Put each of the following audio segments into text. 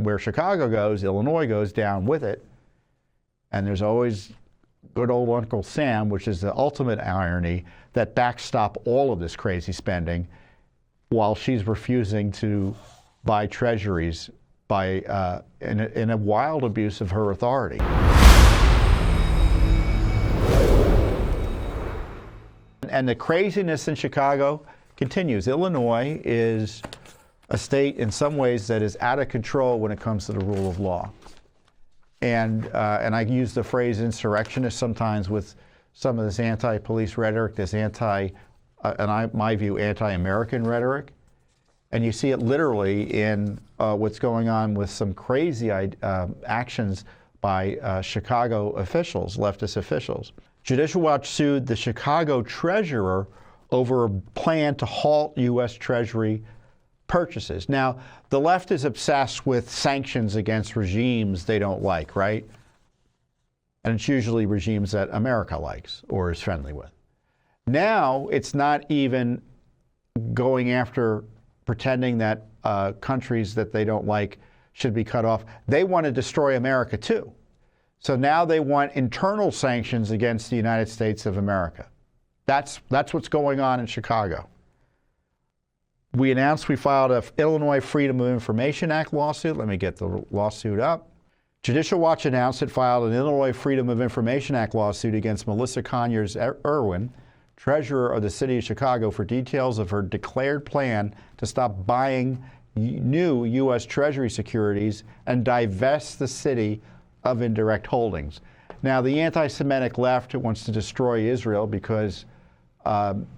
where Chicago goes, Illinois goes down with it. And there's always good old Uncle Sam, which is the ultimate irony, that backstop all of this crazy spending while she's refusing to buy treasuries by in a wild abuse of her authority. And the craziness in Chicago continues. Illinois is a state in some ways that is out of control when it comes to the rule of law. And I use the phrase insurrectionist sometimes with some of this anti-police rhetoric, this my view, anti-American rhetoric. And you see it literally in what's going on with some crazy actions by Chicago officials, leftist officials. Judicial Watch sued the Chicago treasurer over a plan to halt U.S. Treasury purchases. Now, the left is obsessed with sanctions against regimes they don't like, right? And it's usually regimes that America likes or is friendly with. Now, it's not even going after pretending that countries that they don't like should be cut off. They want to destroy America too. So now they want internal sanctions against the United States of America. That's what's going on in Chicago. We announced we filed an Illinois Freedom of Information Act lawsuit. Let me get the lawsuit up. Judicial Watch announced it filed an Illinois Freedom of Information Act lawsuit against Melissa Conyears-Ervin, treasurer of the city of Chicago, for details of her declared plan to stop buying new U.S. Treasury securities and divest the city of indirect holdings. Now, the anti-Semitic left wants to destroy Israel because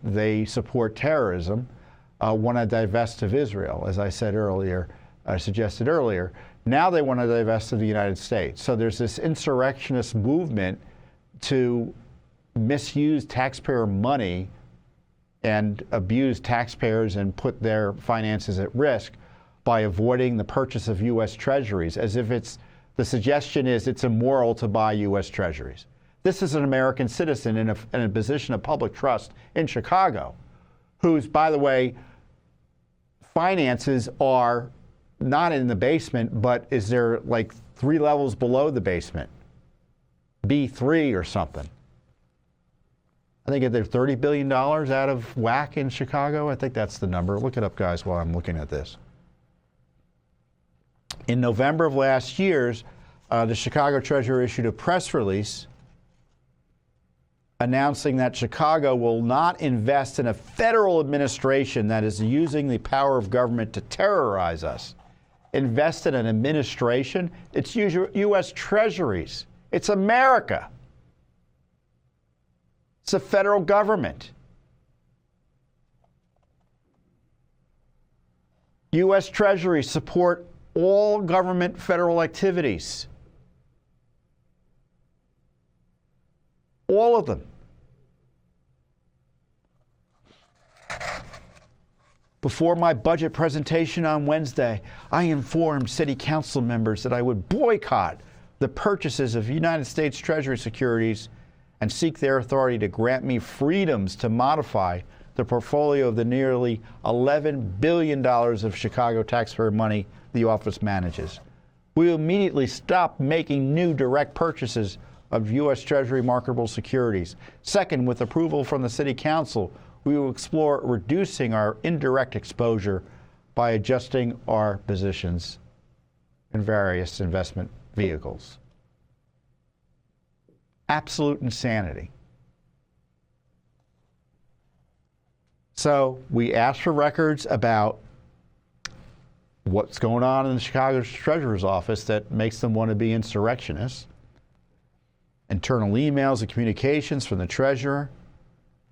they support terrorism, want to divest of Israel, as I said earlier, I suggested earlier. Now they want to divest of the United States. So there's this insurrectionist movement to misuse taxpayer money and abuse taxpayers and put their finances at risk by avoiding the purchase of U.S. treasuries, as if the suggestion is it's immoral to buy U.S. treasuries. This is an American citizen in a position of public trust in Chicago, whose, by the way, finances are not in the basement, but is there like 3 levels below the basement, B3 or something. I think they're $30 billion out of whack in Chicago. I think that's the number. Look it up, guys, while I'm looking at this. In November of last year, the Chicago Treasurer issued a press release announcing that Chicago will not invest in a federal administration that is using the power of government to terrorize us. Invest in an administration? It's U.S. treasuries. It's America. It's the federal government. U.S. treasuries support all government federal activities. All of them. Before my budget presentation on Wednesday, I informed City Council members that I would boycott the purchases of United States Treasury securities and seek their authority to grant me freedoms to modify the portfolio of the nearly $11 billion of Chicago taxpayer money the office manages. We will immediately stop making new direct purchases of U.S. Treasury marketable securities. Second, with approval from the City Council, we will explore reducing our indirect exposure by adjusting our positions in various investment vehicles. Absolute insanity. So we asked for records about what's going on in the Chicago Treasurer's office that makes them want to be insurrectionists. Internal emails and communications from the Treasurer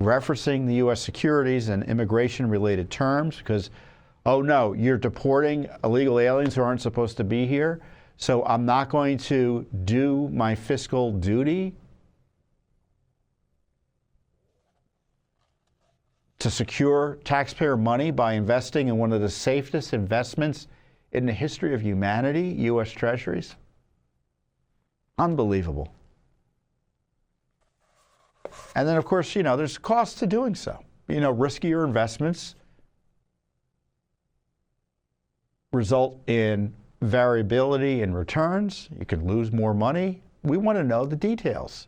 referencing the U.S. securities and immigration-related terms because, oh no, you're deporting illegal aliens who aren't supposed to be here, so I'm not going to do my fiscal duty to secure taxpayer money by investing in one of the safest investments in the history of humanity, U.S. treasuries. Unbelievable. And then, of course, there's costs to doing so. Riskier investments result in variability in returns. You could lose more money. We want to know the details.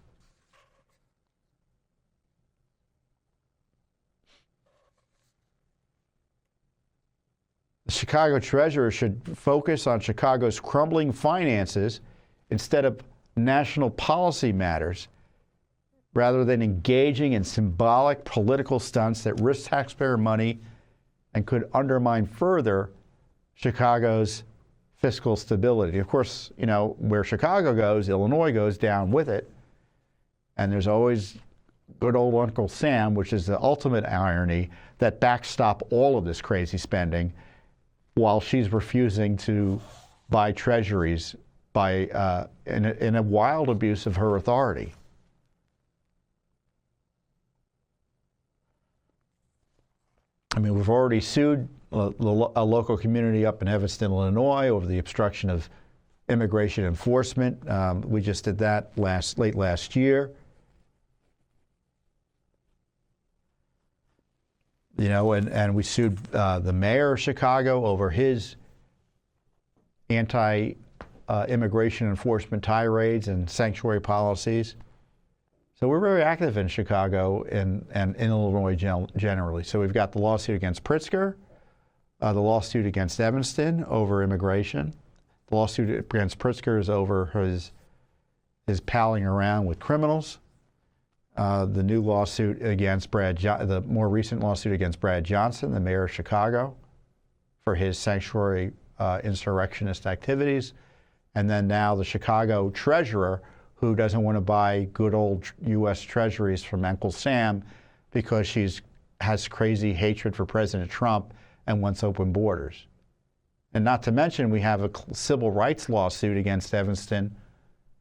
The Chicago Treasurer should focus on Chicago's crumbling finances instead of national policy matters, rather than engaging in symbolic political stunts that risk taxpayer money and could undermine further Chicago's fiscal stability. Of course, you know, where Chicago goes, Illinois goes down with it. And there's always good old Uncle Sam, which is the ultimate irony, that backstop all of this crazy spending while she's refusing to buy treasuries by, in a wild abuse of her authority. I mean, we've already sued a local community up in Evanston, Illinois, over the obstruction of immigration enforcement. We just did that late last year. You know, and we sued the mayor of Chicago over his anti-immigration enforcement tirades and sanctuary policies. So we're very active in Chicago and in Illinois generally. So we've got the lawsuit against Pritzker, the lawsuit against Evanston over immigration. The lawsuit against Pritzker is over his palling around with criminals. The new lawsuit against the more recent lawsuit against Brad Johnson, the mayor of Chicago, for his sanctuary insurrectionist activities. And then now the Chicago treasurer, who doesn't want to buy good old U.S. treasuries from Uncle Sam because has crazy hatred for President Trump and wants open borders. And not to mention, we have a civil rights lawsuit against Evanston,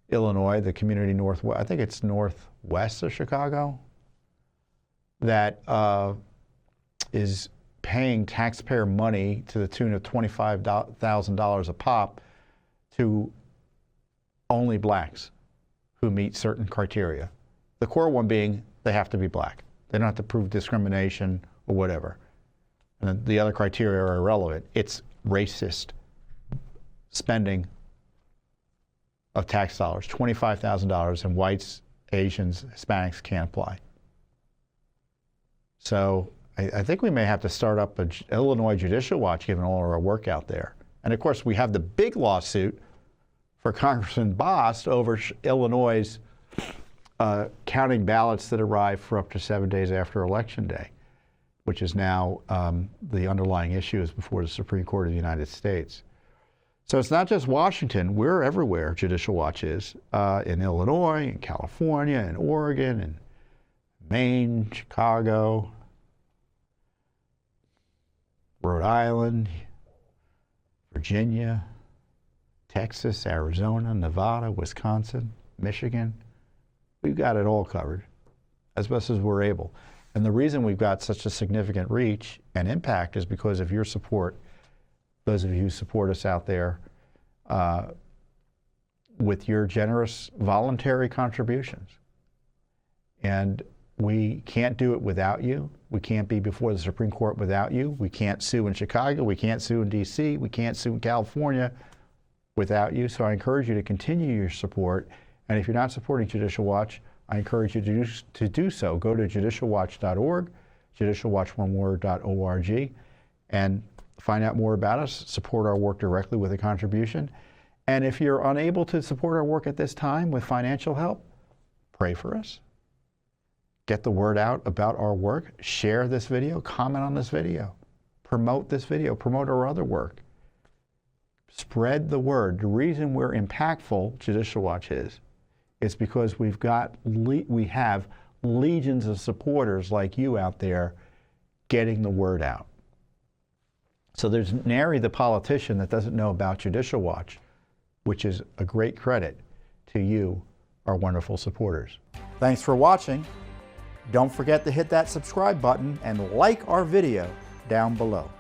Illinois, the community northwest, I think it's northwest of Chicago, that is paying taxpayer money to the tune of $25,000 a pop to only blacks who meet certain criteria. The core one being they have to be black. They don't have to prove discrimination or whatever. And the other criteria are irrelevant. It's racist spending of tax dollars, $25,000, and whites, Asians, Hispanics can't apply. So I think we may have to start up an Illinois Judicial Watch, given all our work out there. And of course, we have the big lawsuit for Congressman Bost over Illinois' counting ballots that arrive for up to 7 days after Election Day, which is now the underlying issue is before the Supreme Court of the United States. So it's not just Washington. We're everywhere, Judicial Watch is, in Illinois, in California, in Oregon, in Maine, Chicago, Rhode Island, Virginia, Texas, Arizona, Nevada, Wisconsin, Michigan. We've got it all covered as best as we're able. And the reason we've got such a significant reach and impact is because of your support, those of you who support us out there with your generous voluntary contributions. And we can't do it without you. We can't be before the Supreme Court without you. We can't sue in Chicago. We can't sue in D.C. We can't sue in California without you. So I encourage you to continue your support. And if you're not supporting Judicial Watch, I encourage you to do so. Go to judicialwatch.org, judicialwatch.org, and find out more about us, support our work directly with a contribution. And if you're unable to support our work at this time with financial help, pray for us. Get the word out about our work. Share this video. Comment on this video. Promote this video. Promote our other work. Spread the word. The reason we're impactful, Judicial Watch is because we have legions of supporters like you out there getting the word out. So there's nary the politician that doesn't know about Judicial Watch, which is a great credit to you, our wonderful supporters. Thanks for watching. Don't forget to hit that subscribe button and like our video down below.